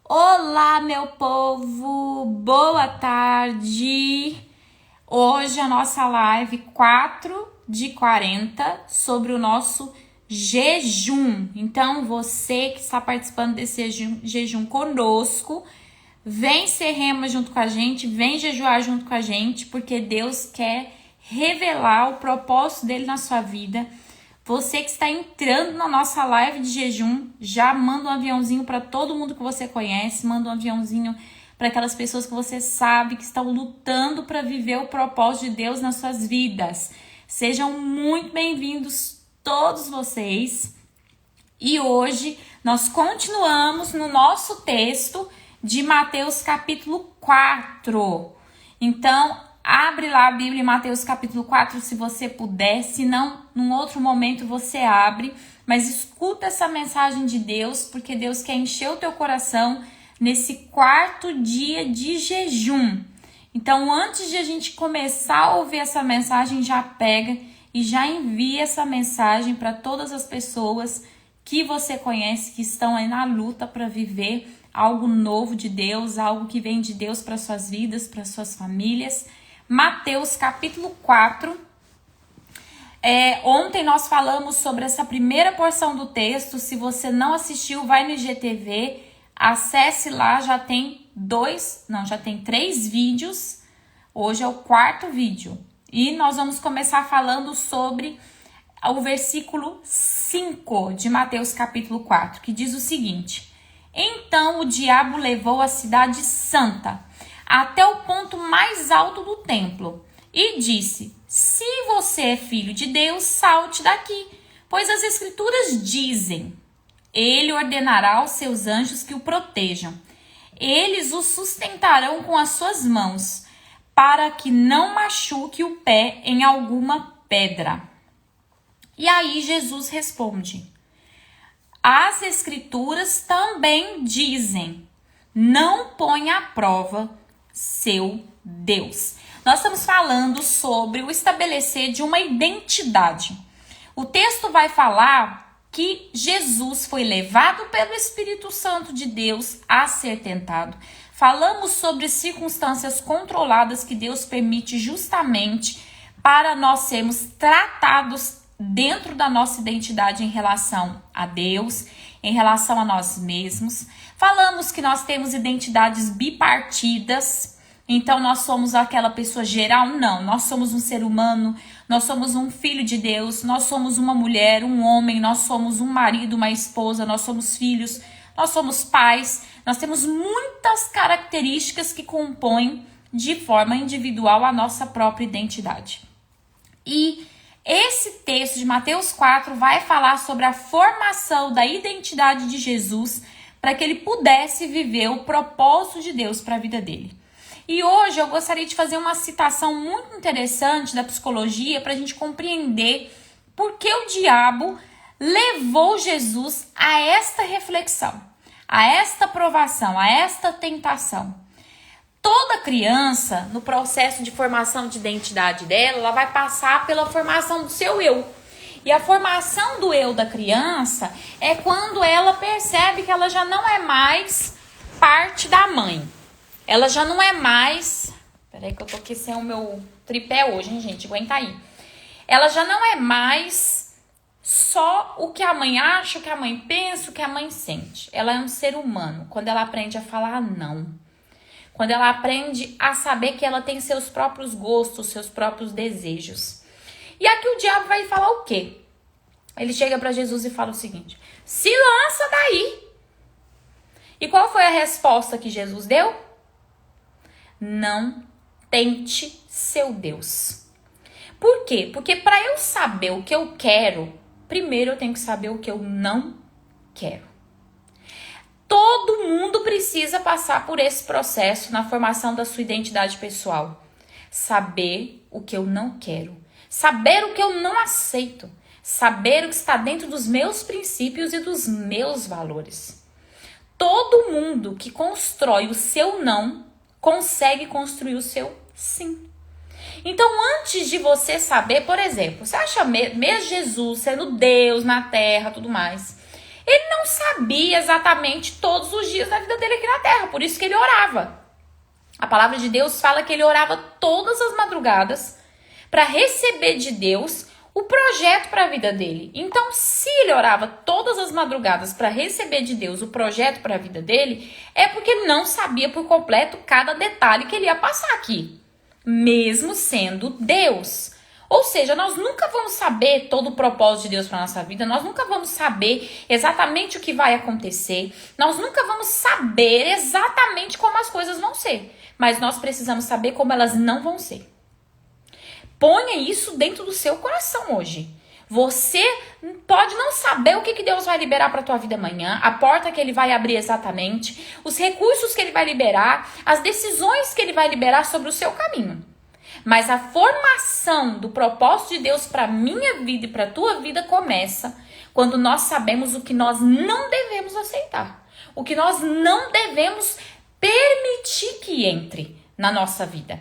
Olá, meu povo! Boa tarde! Hoje a nossa live 4/40 sobre o nosso jejum. Então, você que está participando desse jejum conosco, vem ser rema junto com a gente, vem jejuar junto com a gente, porque Deus quer revelar o propósito dele na sua vida. Você que está entrando na nossa live de jejum, já manda um aviãozinho para todo mundo que você conhece, manda um aviãozinho para aquelas pessoas que você sabe que estão lutando para viver o propósito de Deus nas suas vidas. Sejam muito bem-vindos todos vocês. E hoje nós continuamos no nosso texto de Mateus capítulo 4. Então, abre lá a Bíblia em Mateus capítulo 4 se você puder, se não, num outro momento você abre, mas escuta essa mensagem de Deus, porque Deus quer encher o teu coração nesse quarto dia de jejum. Então, antes de a gente começar a ouvir essa mensagem, já pega e já envia essa mensagem para todas as pessoas que você conhece, que estão aí na luta para viver algo novo de Deus, algo que vem de Deus para suas vidas, para suas famílias. Mateus capítulo 4. Ontem nós falamos sobre essa primeira porção do texto. Se você não assistiu, vai no IGTV, acesse lá, já tem 3 vídeos. Hoje é o 4º vídeo. E nós vamos começar falando sobre o versículo 5 de Mateus capítulo 4, que diz o seguinte: Então o diabo levou a cidade santa até o ponto mais alto do templo e disse: Se você é filho de Deus, salte daqui, pois as escrituras dizem: Ele ordenará aos seus anjos que o protejam. Eles o sustentarão com as suas mãos, para que não machuque o pé em alguma pedra. E aí Jesus responde: As escrituras também dizem: Não ponha à prova seu Deus. Nós estamos falando sobre o estabelecer de uma identidade. O texto vai falar que Jesus foi levado pelo Espírito Santo de Deus a ser tentado. Falamos sobre circunstâncias controladas que Deus permite justamente para nós sermos tratados dentro da nossa identidade em relação a Deus, em relação a nós mesmos. Falamos que nós temos identidades bipartidas, então nós somos aquela pessoa geral? Não, nós somos um ser humano, nós somos um filho de Deus, nós somos uma mulher, um homem, nós somos um marido, uma esposa, nós somos filhos, nós somos pais, nós temos muitas características que compõem de forma individual a nossa própria identidade. E esse texto de Mateus 4 vai falar sobre a formação da identidade de Jesus para que ele pudesse viver o propósito de Deus para a vida dele. E hoje eu gostaria de fazer uma citação muito interessante da psicologia para a gente compreender por que o diabo levou Jesus a esta reflexão, a esta provação, a esta tentação. Toda criança, no processo de formação de identidade dela, ela vai passar pela formação do seu eu. E a formação do eu da criança é quando ela percebe que ela já não é mais parte da mãe. Ela já não é mais... Peraí que eu tô aqui sem o meu tripé hoje, hein, gente? Aguenta aí. Ela já não é mais só o que a mãe acha, o que a mãe pensa, o que a mãe sente. Ela é um ser humano. Quando ela aprende a falar não. Quando ela aprende a saber que ela tem seus próprios gostos, seus próprios desejos. E aqui o diabo vai falar o quê? Ele chega para Jesus e fala o seguinte: se lança daí. E qual foi a resposta que Jesus deu? Não tente seu Deus. Por quê? Porque para eu saber o que eu quero, primeiro eu tenho que saber o que eu não quero. Todo mundo precisa passar por esse processo na formação da sua identidade pessoal. Saber o que eu não quero. Saber o que eu não aceito. Saber o que está dentro dos meus princípios e dos meus valores. Todo mundo que constrói o seu não consegue construir o seu sim. Então, antes de você saber, por exemplo, você acha mesmo Jesus sendo Deus na terra, tudo mais, Ele não sabia exatamente todos os dias da vida dele aqui na terra, por isso que ele orava. A palavra de Deus fala que ele orava todas as madrugadas para receber de Deus o projeto para a vida dele. Então, se ele orava todas as madrugadas para receber de Deus o projeto para a vida dele, é porque ele não sabia por completo cada detalhe que ele ia passar aqui, mesmo sendo Deus. Ou seja, nós nunca vamos saber todo o propósito de Deus para a nossa vida, nós nunca vamos saber exatamente o que vai acontecer, nós nunca vamos saber exatamente como as coisas vão ser, mas nós precisamos saber como elas não vão ser. Ponha isso dentro do seu coração hoje. Você pode não saber o que Deus vai liberar para a tua vida amanhã, a porta que ele vai abrir exatamente, os recursos que ele vai liberar, as decisões que ele vai liberar sobre o seu caminho. Mas a formação do propósito de Deus para a minha vida e para a tua vida começa quando nós sabemos o que nós não devemos aceitar, o que nós não devemos permitir que entre na nossa vida.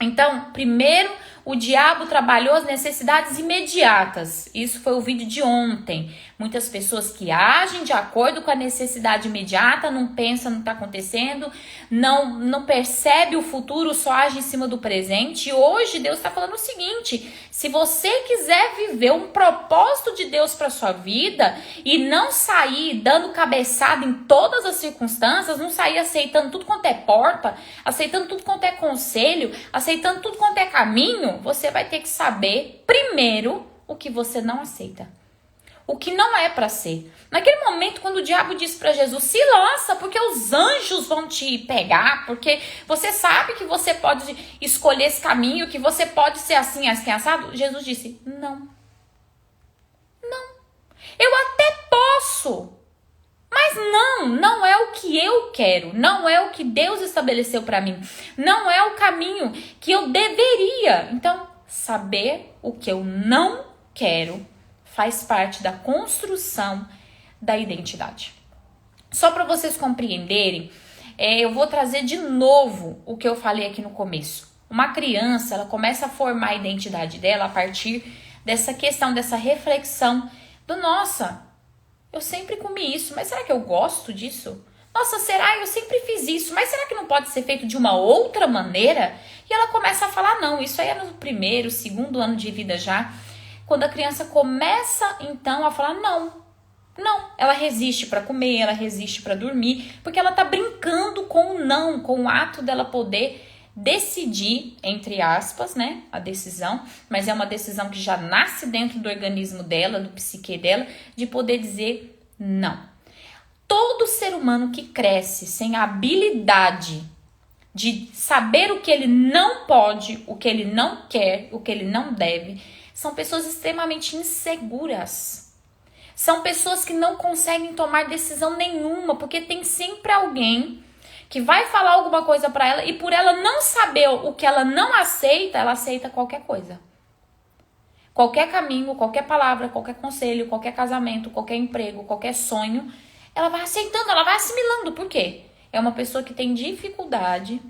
Então, primeiro, o diabo trabalhou as necessidades imediatas. Isso foi o vídeo de ontem. Muitas pessoas que agem de acordo com a necessidade imediata, não pensam no que está acontecendo, não percebe o futuro, só age em cima do presente. E hoje Deus está falando o seguinte: se você quiser viver um propósito de Deus para sua vida e não sair dando cabeçada em todas as circunstâncias, não sair aceitando tudo quanto é porta, aceitando tudo quanto é conselho, aceitando tudo quanto é caminho, você vai ter que saber primeiro o que você não aceita. O que não é para ser. Naquele momento, quando o diabo disse para Jesus, se lança, porque os anjos vão te pegar, porque você sabe que você pode escolher esse caminho, que você pode ser assim, assim, assado. Jesus disse, não. Eu até posso, mas não é o que eu quero, não é o que Deus estabeleceu para mim, não é o caminho que eu deveria. Então, saber o que eu não quero faz parte da construção da identidade. Só para vocês compreenderem, eu vou trazer de novo o que eu falei aqui no começo. Uma criança, ela começa a formar a identidade dela a partir dessa questão, dessa reflexão do, nossa, eu sempre comi isso, mas será que eu gosto disso? Nossa, será? Eu sempre fiz isso, mas será que não pode ser feito de uma outra maneira? E ela começa a falar, não, isso aí é no primeiro, segundo ano de vida já. Quando a criança começa, então, a falar, não, ela resiste para comer, ela resiste para dormir, porque ela tá brincando com o não, com o ato dela poder decidir, entre aspas, né, a decisão, mas é uma decisão que já nasce dentro do organismo dela, do psique dela, de poder dizer não. Todo ser humano que cresce sem a habilidade de saber o que ele não pode, o que ele não quer, o que ele não deve, são pessoas extremamente inseguras. São pessoas que não conseguem tomar decisão nenhuma, porque tem sempre alguém que vai falar alguma coisa para ela e por ela não saber o que ela não aceita, ela aceita qualquer coisa. Qualquer caminho, qualquer palavra, qualquer conselho, qualquer casamento, qualquer emprego, qualquer sonho, ela vai aceitando, ela vai assimilando. Por quê? É uma pessoa que tem dificuldade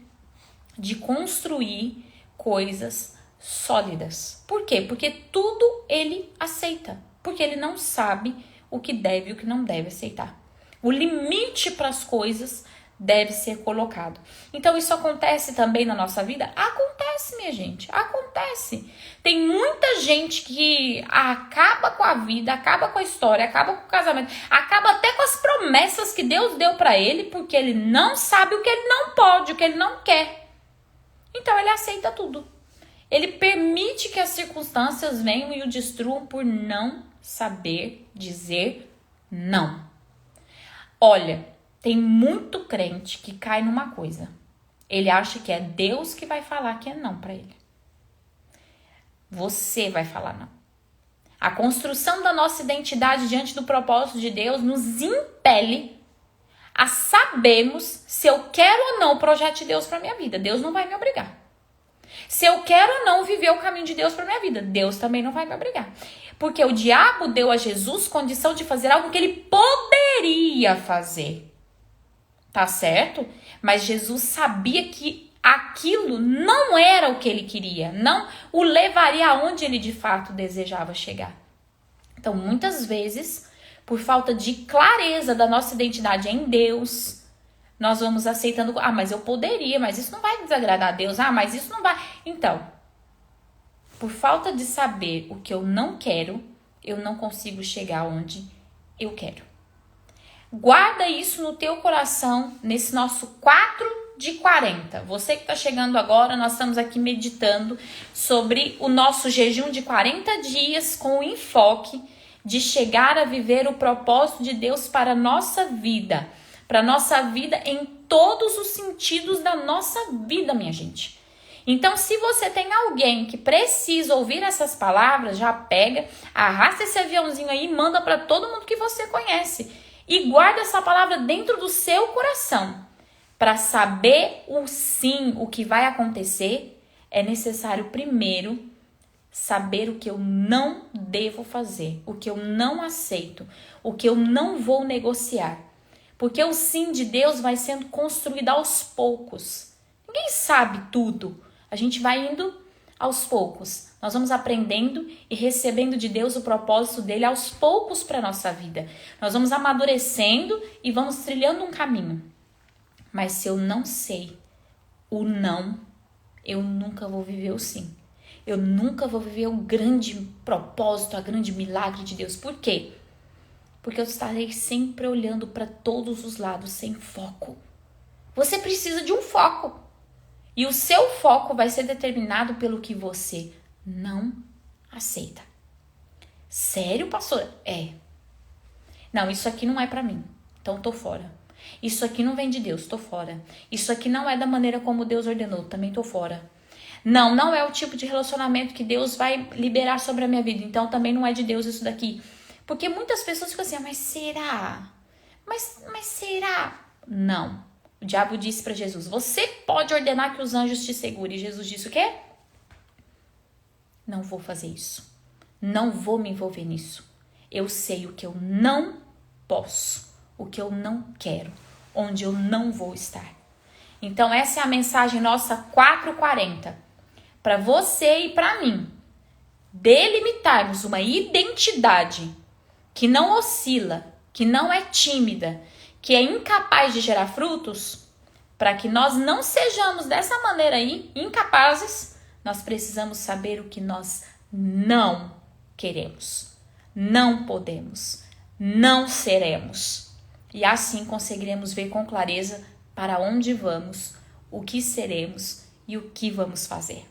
de construir coisas sólidas. Por quê? Porque tudo ele aceita. Porque ele não sabe o que deve e o que não deve aceitar. O limite para as coisas deve ser colocado. Então isso acontece também na nossa vida? Acontece, minha gente, acontece. Tem muita gente que acaba com a vida, acaba com a história, acaba com o casamento, acaba até com as promessas que Deus deu para ele, porque ele não sabe o que ele não pode, o que ele não quer. Então ele aceita tudo. Ele permite que as circunstâncias venham e o destruam por não saber dizer não. Olha, tem muito crente que cai numa coisa. Ele acha que é Deus que vai falar que é não para ele. Você vai falar não. A construção da nossa identidade diante do propósito de Deus nos impele a sabermos se eu quero ou não o projeto de Deus para minha vida. Deus não vai me obrigar. Se eu quero ou não viver o caminho de Deus para minha vida, Deus também não vai me obrigar. Porque o diabo deu a Jesus condição de fazer algo que ele poderia fazer. Tá certo? Mas Jesus sabia que aquilo não era o que ele queria, não o levaria aonde ele de fato desejava chegar. Então, muitas vezes, por falta de clareza da nossa identidade em Deus, nós vamos aceitando, mas eu poderia, mas isso não vai desagradar a Deus, mas isso não vai. Então, por falta de saber o que eu não quero, eu não consigo chegar onde eu quero. Guarda isso no teu coração, nesse nosso 4 de 40. Você que está chegando agora, nós estamos aqui meditando sobre o nosso jejum de 40 dias com o enfoque de chegar a viver o propósito de Deus para a nossa vida. Para a nossa vida em todos os sentidos da nossa vida, minha gente. Então, se você tem alguém que precisa ouvir essas palavras, já pega, arrasta esse aviãozinho aí e manda para todo mundo que você conhece. E guarda essa palavra dentro do seu coração. Para saber o sim, o que vai acontecer, é necessário primeiro saber o que eu não devo fazer, o que eu não aceito, o que eu não vou negociar. Porque o sim de Deus vai sendo construído aos poucos. Ninguém sabe tudo. A gente vai indo aos poucos. Nós vamos aprendendo e recebendo de Deus o propósito dele aos poucos para a nossa vida. Nós vamos amadurecendo e vamos trilhando um caminho. Mas se eu não sei o não, eu nunca vou viver o sim. Eu nunca vou viver o grande propósito, o grande milagre de Deus. Por quê? Porque eu estarei sempre olhando para todos os lados sem foco. Você precisa de um foco. E o seu foco vai ser determinado pelo que você não aceita. Sério, pastor? Não, isso aqui não é para mim. Então tô fora. Isso aqui não vem de Deus, tô fora. Isso aqui não é da maneira como Deus ordenou, também tô fora. Não é o tipo de relacionamento que Deus vai liberar sobre a minha vida. Então também não é de Deus isso daqui. Porque muitas pessoas ficam assim, mas será? Mas será? Não. O diabo disse para Jesus, você pode ordenar que os anjos te segurem. E Jesus disse o quê? Não vou fazer isso. Não vou me envolver nisso. Eu sei o que eu não posso, o que eu não quero, onde eu não vou estar. Então essa é a mensagem nossa 440. Para você e para mim, delimitarmos uma identidade que não oscila, que não é tímida, que é incapaz de gerar frutos, para que nós não sejamos dessa maneira aí, incapazes, nós precisamos saber o que nós não queremos, não podemos, não seremos. E assim conseguiremos ver com clareza para onde vamos, o que seremos e o que vamos fazer.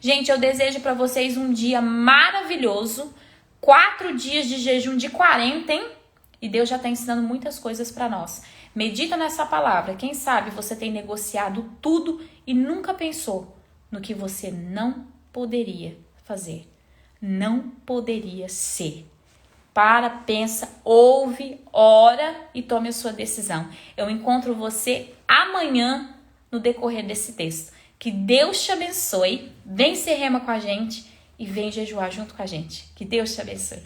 Gente, eu desejo para vocês um dia maravilhoso, 4 dias de jejum de 40, hein? E Deus já está ensinando muitas coisas para nós. Medita nessa palavra. Quem sabe você tem negociado tudo e nunca pensou no que você não poderia fazer. Não poderia ser. Para, pensa, ouve, ora e tome a sua decisão. Eu encontro você amanhã no decorrer desse texto. Que Deus te abençoe. Vem ser rema com a gente e vem jejuar junto com a gente. Que Deus te abençoe.